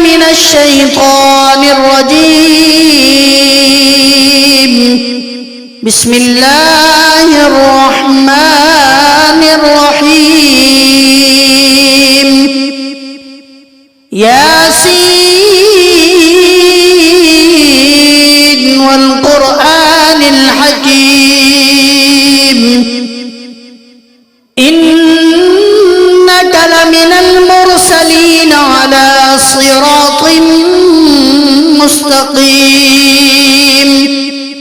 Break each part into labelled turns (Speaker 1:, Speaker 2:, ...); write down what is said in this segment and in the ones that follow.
Speaker 1: من الشيطان الرجيم. بسم الله الرحمن الرحيم. ياسين والقرآن الحكيم إنك لمن المرسلين على صراط مستقيم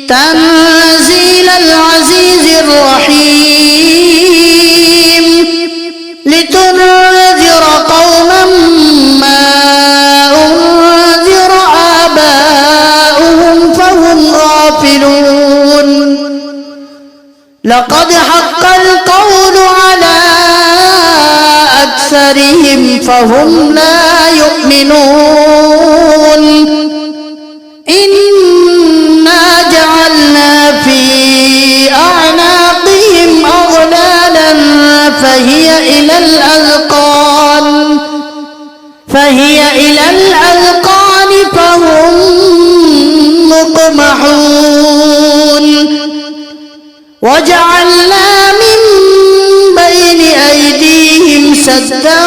Speaker 1: تنزيل العزيز الرحيم لتنذر قوما ما أنذر آباؤهم فهم غافلون لقد حق القول على أكثرهم فهم لا يؤمنون إنا جعلنا في أعناقهم أغلالا فهي إلى الأذقان فهم مقمحون وجعلنا من بين أيديهم سدا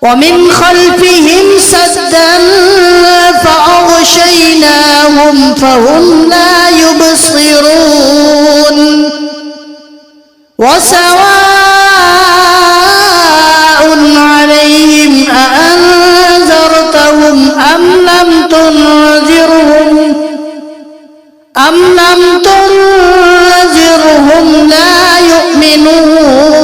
Speaker 1: ومن خلفهم سدا فأغشيناهم فهم لا يبصرون وسواء عليهم أأنذرتهم أم لم تنذرهم لا يؤمنون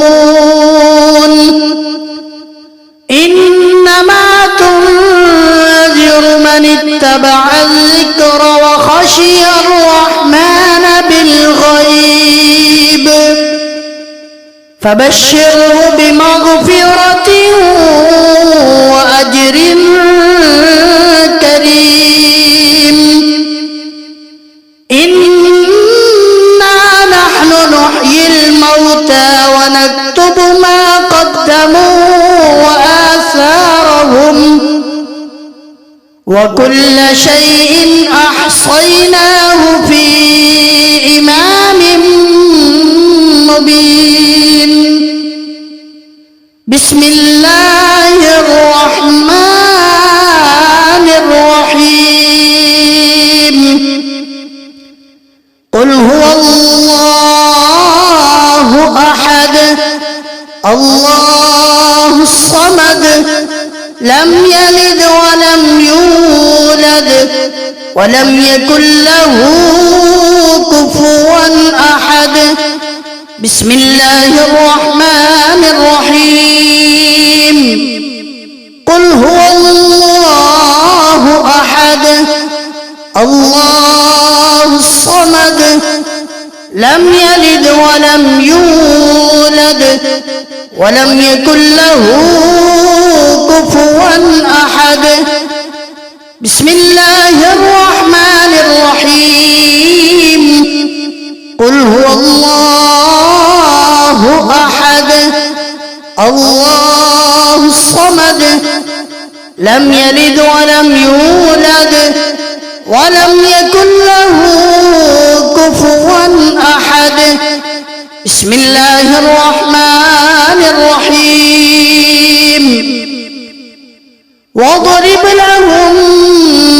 Speaker 1: إنما تنذر من اتبع الذكر وخشي الرحمن بالغيب فبشره بمغفرة وأجر كريم إنا نحن نحيي الموتى ونكتب ما قدموا وآثارهم وكل شيء أحصيناه في إمام مبين. بسم الله الرحمن الرحيم. قل هو الله أحد الله الصمد لم يلد ولم يولد ولم يكن له كفوا أحد. بسم الله الرحمن الرحيم. قل هو الله أحد الله الصمد لم يلد ولم يولد ولم يكن له كفوا أحد. بسم الله الرحمن الرحيم. قل هو الله أحد الله الصمد لم يلد ولم يولد ولم يكن له كفوا أحد. بسم الله الرحمن الرحيم. واضرب لهم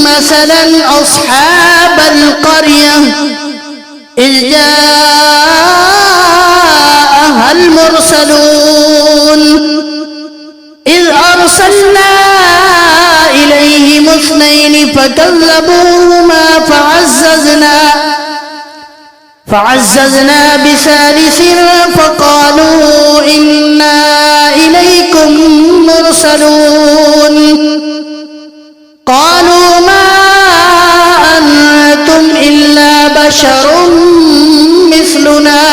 Speaker 1: مثلا أصحاب القرية إذ جاءها المرسلون إذ أرسلنا إليهم اثنين فكذبوهما فعززنا بثالث فقالوا إنا إليكم مرسلون قالوا ما أنتم إلا بشر مثلنا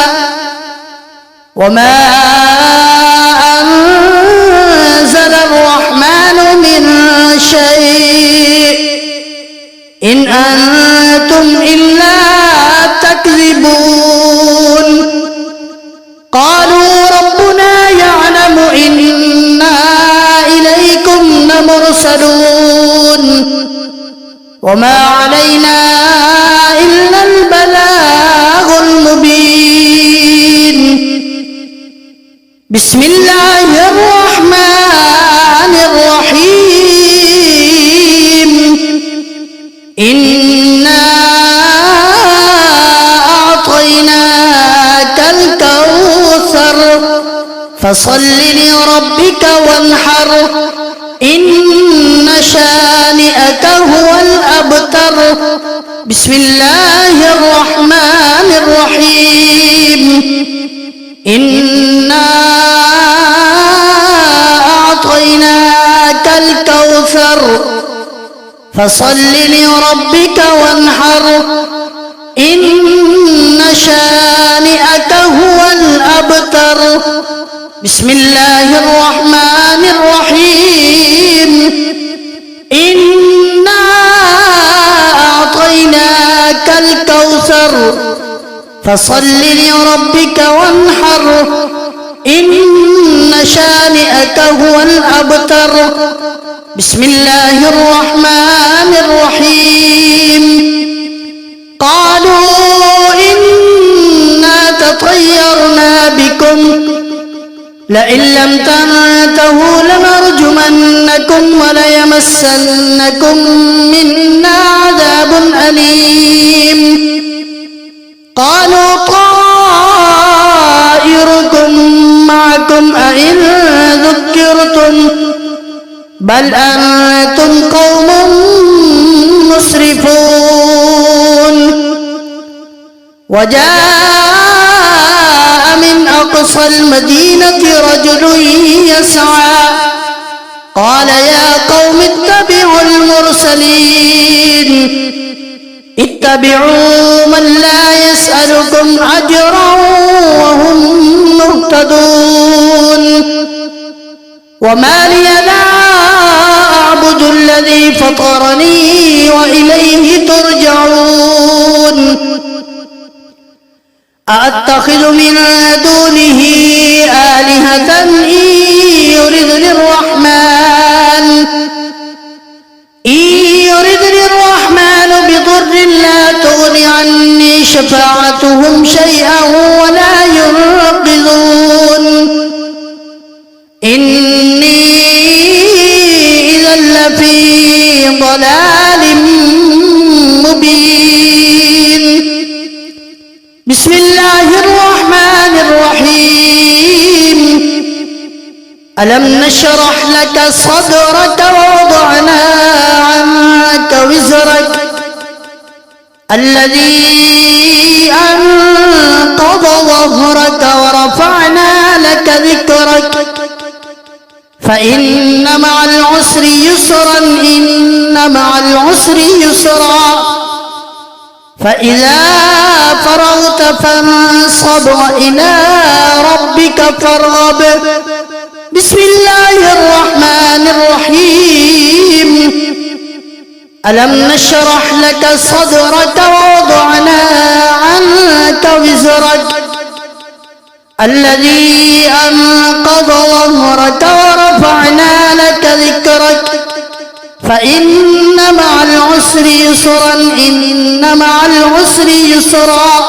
Speaker 1: وما أنزل الرحمن من شيء إن أنتم إلا تكذبون قالوا ربنا يعلم إنا المرسلون وما علينا إلا البلاغ المبين بسم الله الرحمن الرحيم إنا أعطيناك الكوثر فصل لربك وانحر إن شانئك هو الأبتر بسم الله الرحمن الرحيم إنا أعطيناك الكوثر فصل لربك وانحر إن شانئك هو الأبتر بسم الله الرحمن الرحيم إنا أعطيناك الكوثر فصل لربك وانحر إن شانئك هو الأبتر بسم الله الرحمن الرحيم قالوا إنا تطيرنا بكم لئن لم تنتهوا لنرجمنكم وليمسنكم منا عذاب أليم قالوا طائركم معكم أئن ذكرتم بل أنتم قوم مسرفون وجاء من أقصى المدينة رجل يسعى قال يا قوم اتبعوا المرسلين اتبعوا من لا يسألكم أجرا وهم مهتدون وما لي لا أعبد الذي فطرني وإليه ترجعون أأتخذ من دونه آلهة إن يردني الرحمن بضر لا تغن عني شفاعتهم شيئا ولا ينقذون إني إذا لفي ضلال مبين بسم الله الرحمن الرحيم ألم نشرح لك صدرك ووضعنا عنك وزرك الذي أنقض ظهرك ورفعنا لك ذكرك فإن مع العسر يسرا إن مع العسر يسرا فإذا فرغت فانصب وإلى ربك فارغب بسم الله الرحمن الرحيم ألم نشرح لك صدرك ووضعنا عنك وزرك الذي أنقض ظهرك ورفعنا لك ذكرك فإن مع العسر يسرا إن مع العسر يسرا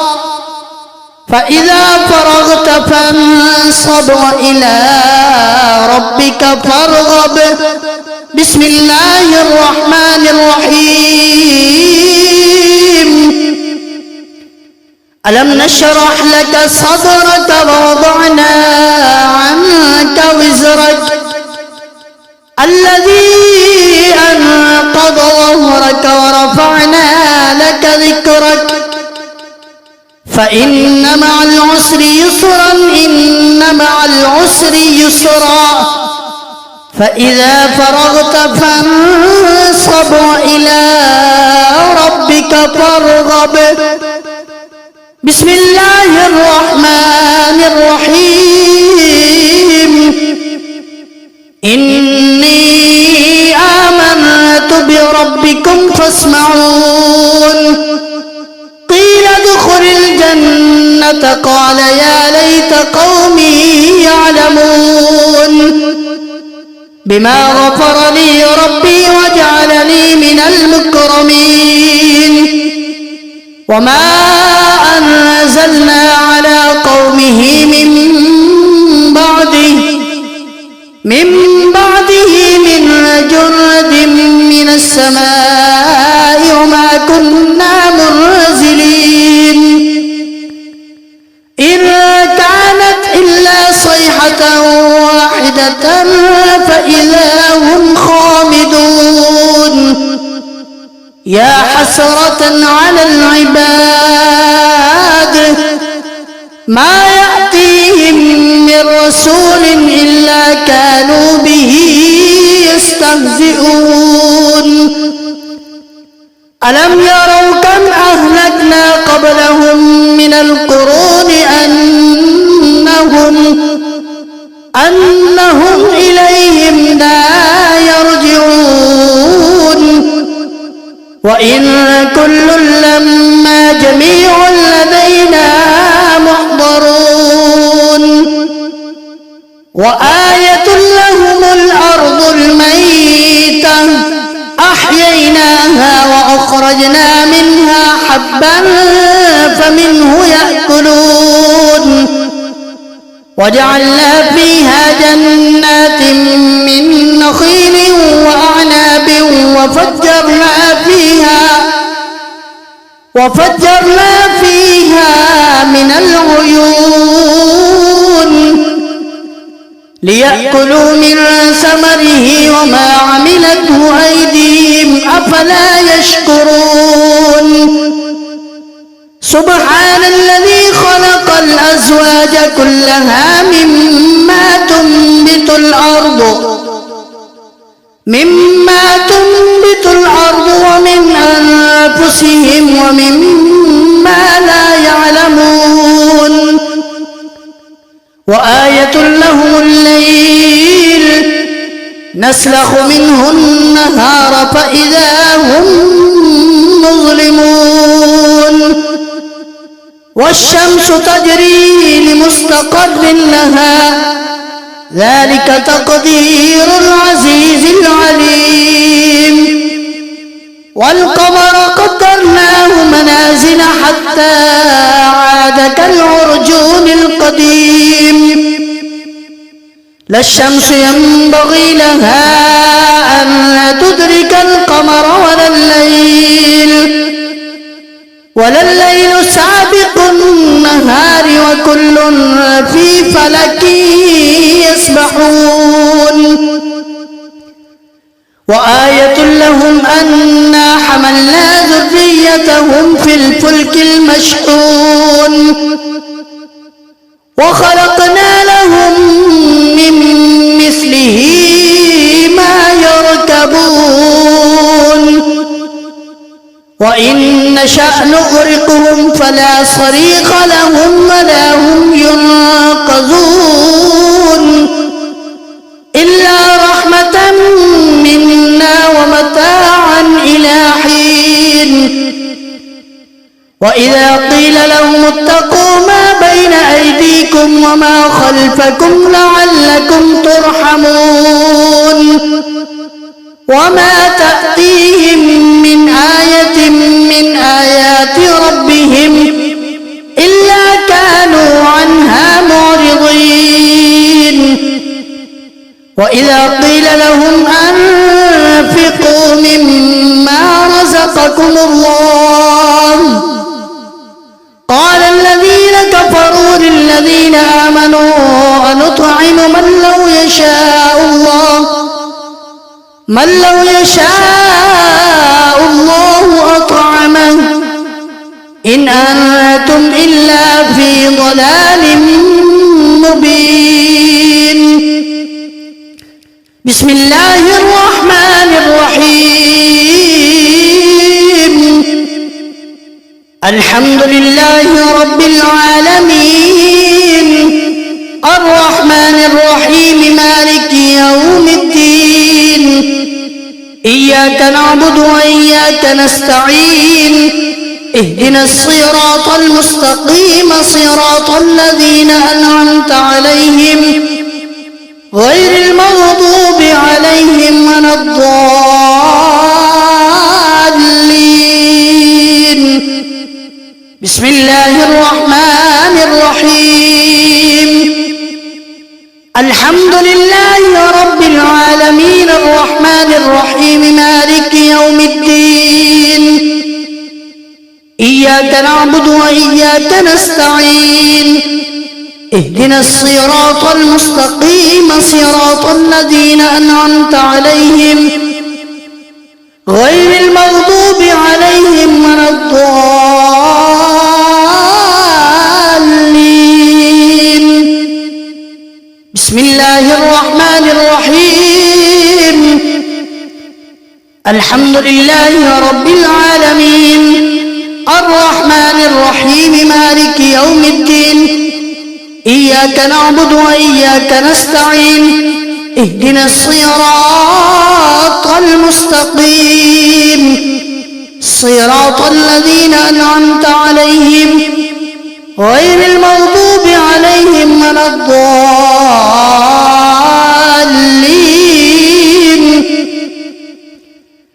Speaker 1: فإذا فرغت فانصب وإلى ربك فارغب بسم الله الرحمن الرحيم ألم نشرح لك صدرك ووضعنا عنك وزرك الذي أنقض ظهرك ورفعنا لك ذكرك فإن مع العسر يسرا إن مع العسر يسرا فإذا فرغت فانصب وإلى ربك فارغب بسم الله الرحمن الرحيم إني آمنت بربكم فاسمعون قيل ادخل الجنة قال يا ليت قومي يعلمون بما غفر لي ربي وجعلني من المكرمين وما أنزلنا على قومه من بعده من جند من السماء وما كنا منزلين إن كانت إلا صيحة واحدة فإذا هم خامدون يا حسرة على العباد ما يأتيهم من رسول إلا كانوا به يستهزئون ألم يروا كم أهلكنا قبلهم من القرون أنهم إليهم لا يرجعون وإن كل لما جميع لدينا محضرون وآية لهم الأرض الميتة أحييناها وأخرجنا منها حبا فمنه يأكلون وجعلنا فيها جنات من نخيل وأعناب وفجرنا فيها من العيون ليأكلوا من ثمره وما عملته أيديهم أفلا يشكرون سبحان الذي خلق الأزواج كلها مما تنبت الأرض ومن أنفسهم ومما لا يعلمون وآية لهم الليل نسلخ منه النهار فإذا هم مظلمون والشمس تجري لمستقر لها ذلك تقدير العزيز العليم والقمر قدرناه منازل حتى عاد كالعرجون القديم لا الشمس ينبغي لها أن تدرك القمر ولا الليل سابق النهار وكل في فلك يسبحون وآية لهم أنا حملنا ذريتهم في الفلك المشحون وخلقنا لهم من مثله ما يركبون وإن نشأ نغرقهم فلا صريخ لهم ولا هم ينقذون إلا رحمة منا ومتاعا إلى حين وإذا قيل لهم اتقوا ما بين أيديكم وما خلفكم لعلكم ترحمون وما تأتيهم من آية من آيات ربهم إلا كانوا عنها معرضين وإذا قيل لهم أنفقوا مما رزقكم الله قال الذين كفروا للذين آمنوا أنطعم من لو يشاء الله أطعمه إن أنتم إلا في ضلال مبين بسم الله الرحمن الرحيم الحمد لله رب العالمين الرحمن الرحيم مالك يوم الدين إياك نعبد وإياك نستعين اهدنا الصراط المستقيم صراط الذين أنعمت عليهم غير المغضوب عليهم عليهم ولا الضالين. بسم الله الرحمن الرحيم. الحمد لله رب العالمين الرحمن الرحيم مالك يوم الدين. إياك نعبد وإياك نستعين. اهدنا الصراط المستقيم صراط الذين أنعمت عليهم غير المغضوب عليهم ولا الضالين. بسم الله الرحمن الرحيم. الحمد لله رب العالمين الرحمن الرحيم مالك يوم الدين. إياك نعبد وإياك نستعين. اهدنا الصراط المستقيم صراط الذين أنعمت عليهم غير المغضوب عليهم ولا الضالين.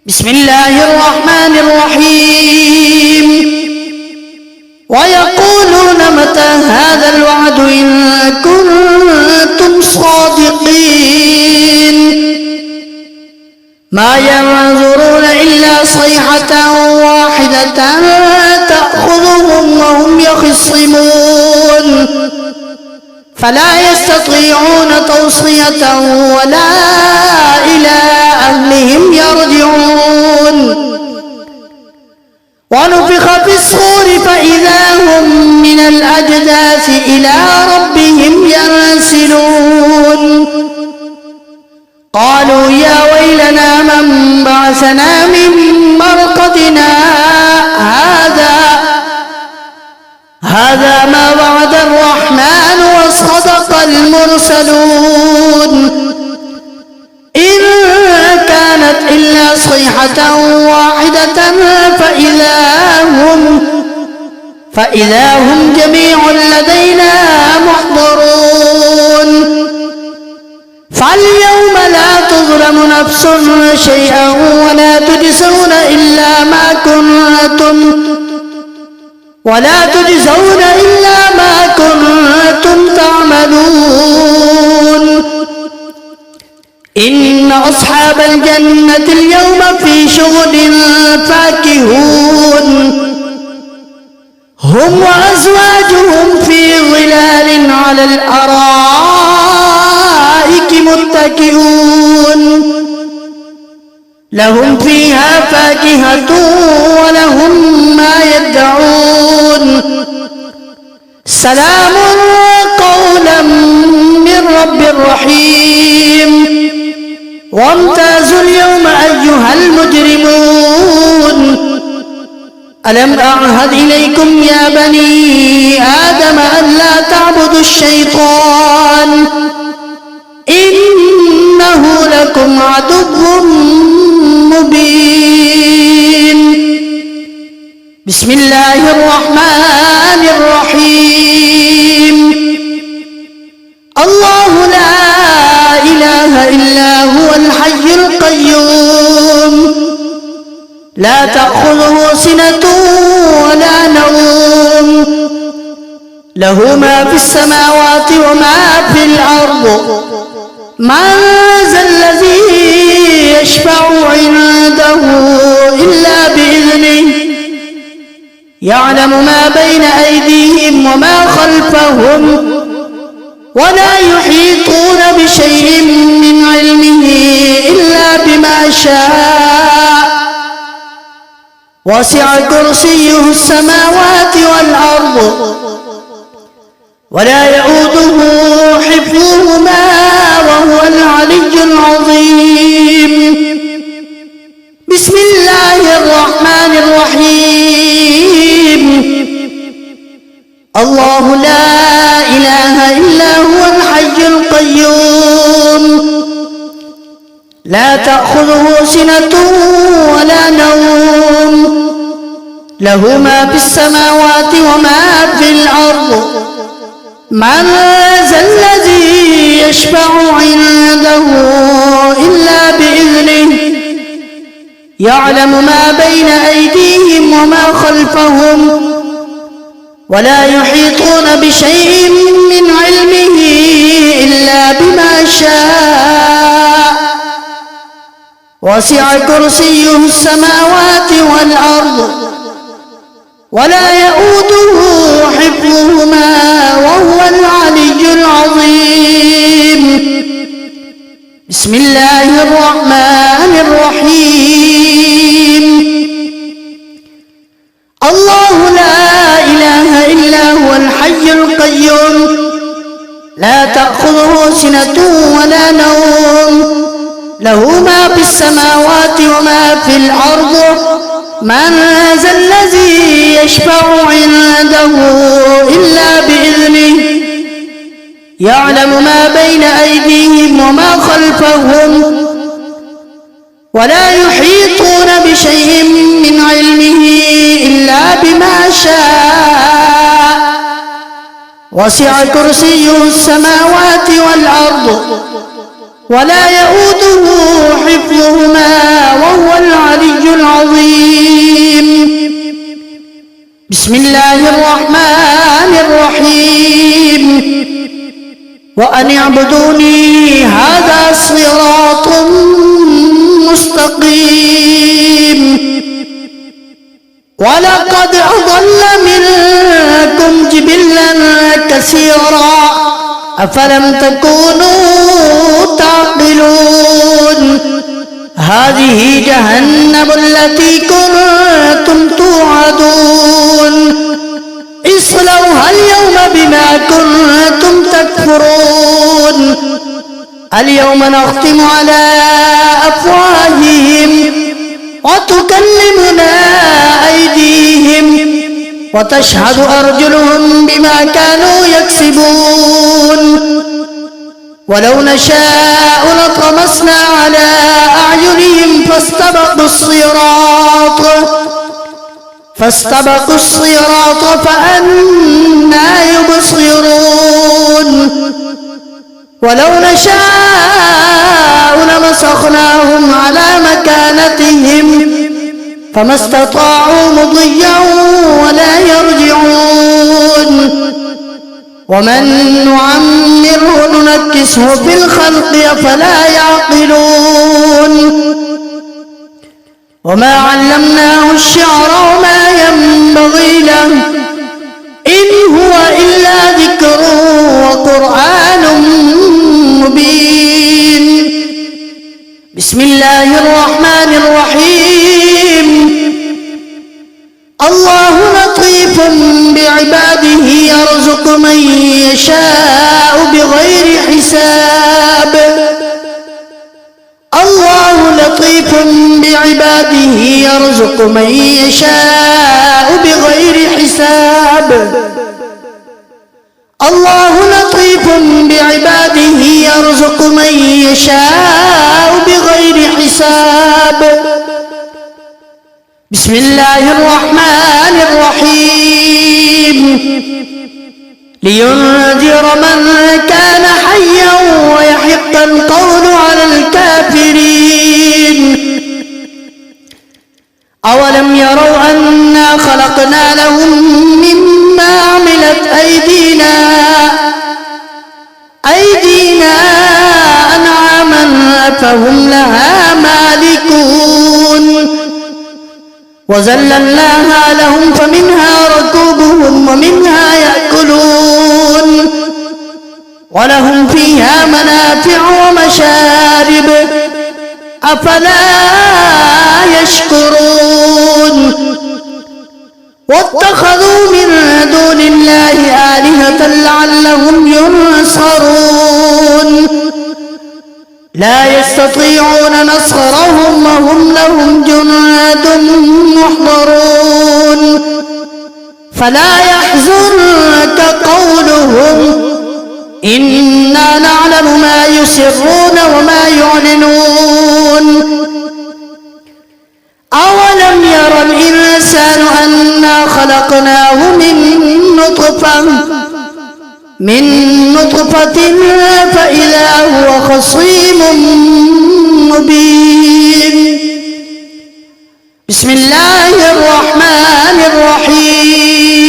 Speaker 1: بسم الله الرحمن الرحيم. ويقولون متى هذا الوعد إن كنتم صادقين. ما ينظرون إلا صيحة واحدة تأخذهم وهم يخصمون فلا يستطيعون توصية ولا إلى أهلهم يرجعون. ونفخ في الصور فإذا هم من الأجداث إلى ربهم ينسلون. قالوا يا ويلنا من بعثنا من مرقدنا هذا ما وعد الرحمن وصدق المرسلون. إن كانت إلا صيحة واحدة فإذا هم جميع لدينا محضرون. فاليوم لا تظلم نفس شيئا ولا تجزون إلا ما كنتم تعملون. إن أصحاب الجنة اليوم في شغل فاكهون. هم وأزواجهم في ظلال على الأرائك متكئون. لهم فيها فاكهة ولهم ما يدعون. سلام قولا من رب رحيم. وامتازوا اليوم أيها المجرمون. ألم أعهد إليكم يا بني آدم أن لا تعبدوا الشيطان إنه لكم عدو مبين. بسم الله الرحمن الرحيم. الله لا إله إلا هو الحي القيوم لا تأخذه سنة ولا نوم له ما في السماوات وما في الأرض. من ذا الذي يشفع عنده إلا بإذنه يعلم ما بين أيديهم وما خلفهم ولا يحيطون بشيء من علمه إلا بما شاء. وسع كرسيه السماوات والأرض ولا يؤوده حفظهما وهو العلي العظيم. بسم الله الرحمن الرحيم. الله لا إله إلا هو الحي القيوم لا تأخذه سنة ولا نوم له ما في السماوات وما في الأرض. من ذا الذي يشفع عنده إلا يعلم ما بين أيديهم وما خلفهم ولا يحيطون بشيء من علمه إلا بما شاء وسع كرسيه السماوات والأرض ولا يؤوده حفظهما وهو العلي العظيم. بسم الله الرحمن الرحيم. الله لا إله إلا هو الحي القيوم لا تأخذه سنة ولا نوم له ما في السماوات وما في الأرض من ذا الذي يشفع عنده إلا بإذنه يعلم ما بين أيديهم وما خلفهم ولا يحيطون بشيء من علمه إلا بما شاء وسع كرسيه السماوات والأرض ولا يؤوده حفظهما وهو العلي العظيم. بسم الله الرحمن الرحيم. وأن اعبدوني هذا صراط مستقيم. ولقد أضل منكم جبلا كثيرا أفلم تكونوا تعقلون. هذه جهنم التي كنتم توعدون اصلوها اليوم بما كنتم تكفرون. اليوم نختم على أفواههم وتكلمنا أيديهم وتشهد أرجلهم بما كانوا يكسبون. ولو نشاء لطمسنا على أعينهم فاستبقوا الصراط فأنى يبصرون. ولو نشاء لمسخناهم على مكانتهم فما استطاعوا مضيا ولا يرجعون. ومن نعمره ننكسه في الخلق أفلا يعقلون. وما علمناه الشعر وما ينبغي له إن هو إلا ذكر وقرآن مبين. بسم الله الرحمن الرحيم. الله لطيف بعباده يرزق من يشاء بغير حساب. الله لطيف بعباده يرزق من يشاء بغير حساب. الله لطيف بعباده يرزق من يشاء بغير حساب. بسم الله الرحمن الرحيم. لينذر من كان حيا ويحق القول على الكافرين. أولم يروا أنا خلقنا لهم مما عملت أيدينا أنعاما فهم لها مالكون. وذللناها لهم فمنها ركوبهم ومنها يأكلون ولهم فيها منافع ومشارب أفلا يشكرون. واتخذوا من دون الله آلهة لعلهم ينصرون. لا يستطيعون نصرهم وهم لهم جند محضرون. فلا يحزنك قولهم إنا نعلم ما يسرون وما يعلنون. أولم ير الإنسان أنا خلقناه من نطفة فإذا هو خصيم مبين. بسم الله الرحمن الرحيم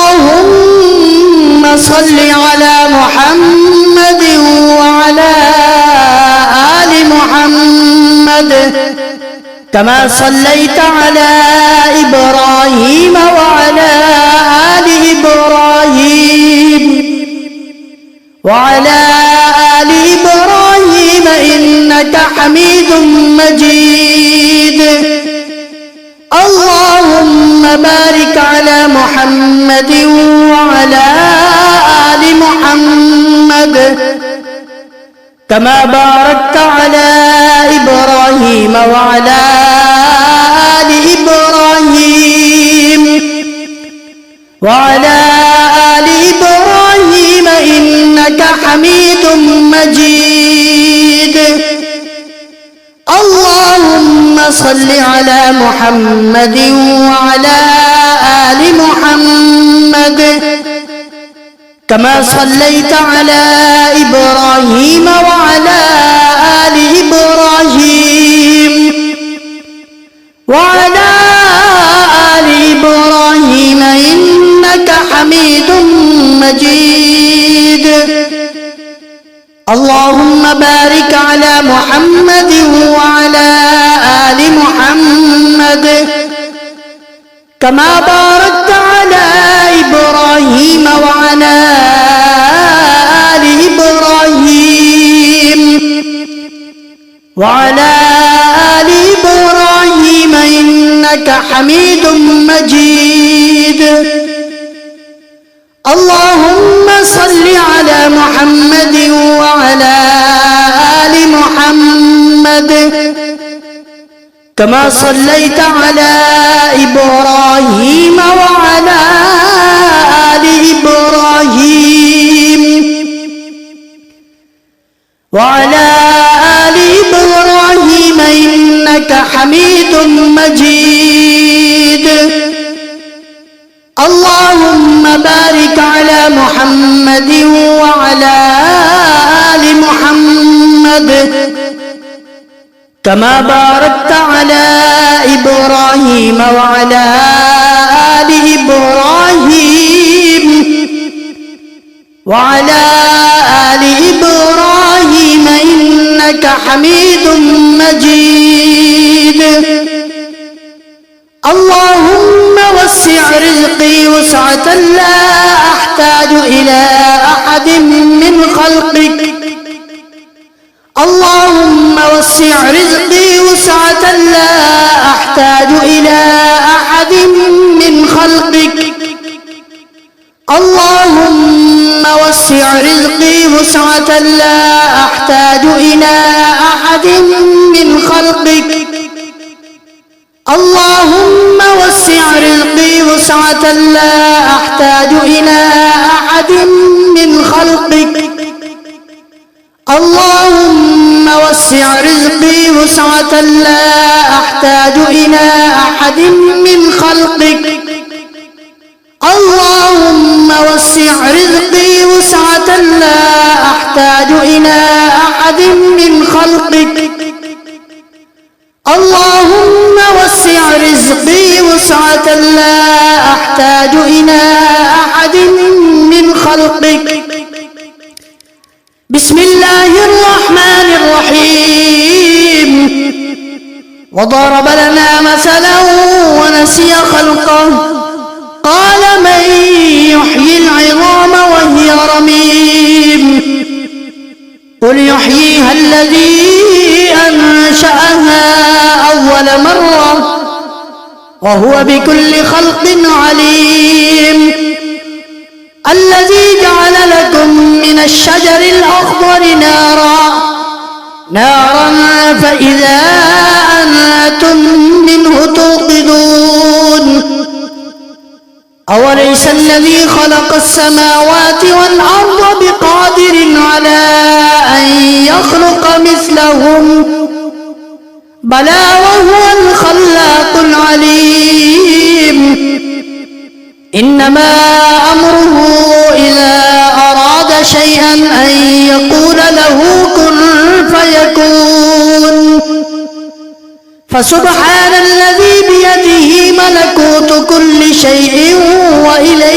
Speaker 1: اللهم صل على محمد وعلى آل محمد كما صليت على إبراهيم وعلى آل إبراهيم وعلى آل إبراهيم إنك حميد مجيد اللهم بارك على محمد وعلى آل محمد كما باركت على إبراهيم وعلى آل إبراهيم وعلى آل إبراهيم إنك حميد مجيد اللهم صل على محمد وعلى آل محمد كما صليت على إبراهيم وعلى آل إبراهيم وعلى آل إبراهيم إنك حميد مجيد اللهم بارك على محمد وعلى آل محمد كما باركت على إبراهيم وعلى آل إبراهيم وعلى آل إبراهيم إنك حميد مجيد اللهم صل على محمد وعلى آل محمد كما صليت على إبراهيم وعلى آل إبراهيم وعلى آل إبراهيم إنك حميد مجيد اللهم بارك على محمد وعلى آل محمد كما باركت على إبراهيم وعلى آل إبراهيم وعلى آل إبراهيم إنك حميد مجيد اللهم وسع رزقي وسعة لا أحتاج إلى أحد من خلقك اللهم وسع رزقي وسعة لا أحتاج إلى أحد من خلقك اللهم وسع رزقي وسعة لا أحتاج إلى أحد من خلقك اللهم وسع رزقي وسعة لا أحتاج إلى أحد من خلقك اللهم وسع رزقي وسعة لا أحتاج إلى أحد من خلقك اللهم وسع رزقي وسعة لا أحتاج إلى أحد من خلقك اللهم وسع رزقي وسعة لا أحتاج إلى أحد من خلقك بسم الله الرحمن الرحيم وضرب لنا مثلا ونسي خلقه قال من يحيي العظام وهي رميم قل يحييها الذي أنشأها أول مرة وهو بكل خلق عليم الذي جعل لكم من الشجر الأخضر نارا فإذا أنتم منه توقدون أوليس الذي خلق السماوات والأرض بقادر على أن يخلق مثلهم بلى وهو الخلاق العليم إنما أمره إذا أراد شيئا أن يقول له كن فيكون फसुब्हानल्लज़ी बियदिही मलकूतु कुल्लि शैइन व इलैहि